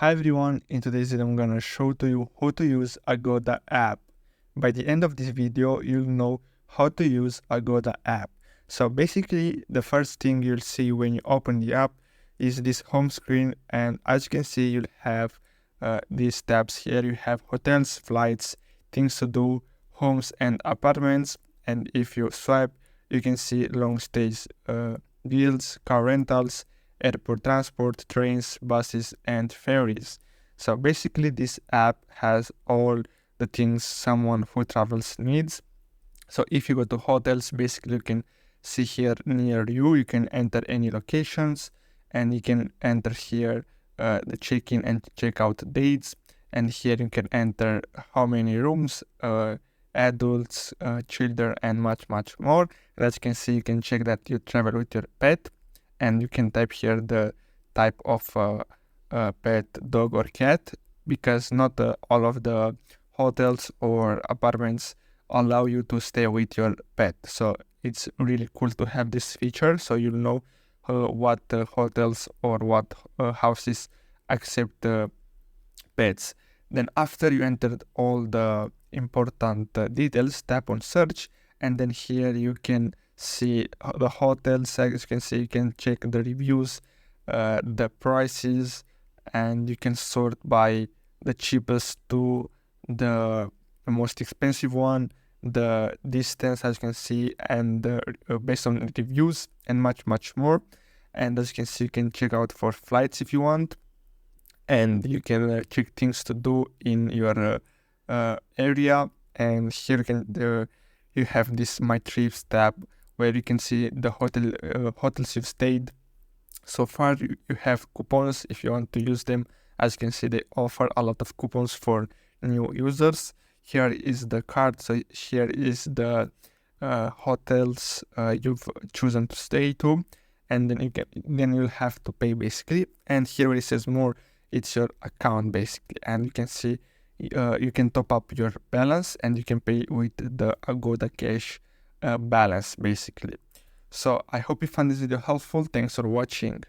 Hi everyone, in today's video I'm gonna show to you how to use Agoda app. By the end of this video, you'll know how to use Agoda app. So basically, the first thing you'll see when you open the app is this home screen, and as you can see, you'll have these tabs here. You have hotels, flights, things to do, homes and apartments, and if you swipe, you can see long stays, deals, car rentals, airport transport, trains, buses, and ferries. So basically, this app has all the things someone who travels needs. So if you go to hotels, basically you can see here near you, you can enter any locations, and you can enter here the check-in and check-out dates. And here you can enter how many rooms, adults, children, and much more. And as you can see, you can check that you travel with your pet, and you can type here the type of pet, dog or cat, because not all of the hotels or apartments allow you to stay with your pet. So it's really cool to have this feature, so you'll know what hotels or what houses accept pets. Then after you entered all the important details, tap on search, and then here you can see the hotels. As you can see, you can check the reviews, the prices, and you can sort by the cheapest to the most expensive one, the distance, as you can see, and based on reviews, and much more. And as you can see, you can check out for flights if you want, and you can check things to do in your area. And here you have this My Trips tab, where you can see the hotels you've stayed so far. You have coupons if you want to use them. As you can see, they offer a lot of coupons for new users. Here is the card, so here is the hotels you've chosen to stay to, and then you'll have to pay basically. And here where it says more, it's your account basically, and you can see you can top up your balance, and you can pay with the Agoda Cash balance basically. So I hope you found this video helpful. Thanks for watching.